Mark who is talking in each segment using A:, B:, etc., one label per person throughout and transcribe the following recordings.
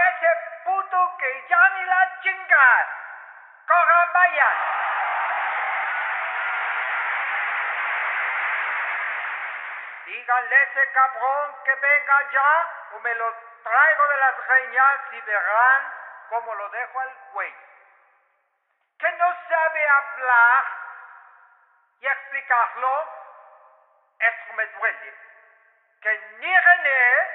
A: ese puto que ya ni la chinga. Corran, vayan. Díganle a ese cabrón que venga ya o me lo traigo de las greñas y verán cómo lo dejo al güey. Que no sabe hablar y explicarlo, eso me duele. Que ni René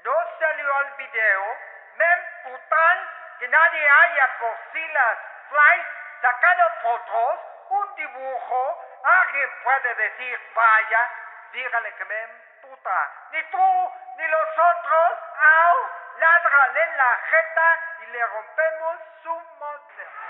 A: no salió al video, me emputan que nadie haya por si las flies sacado fotos, un dibujo, alguien puede decir vaya, díganle que me emputa. Ni tú ni los otros, au, ladran en la jeta y le rompemos su modelo.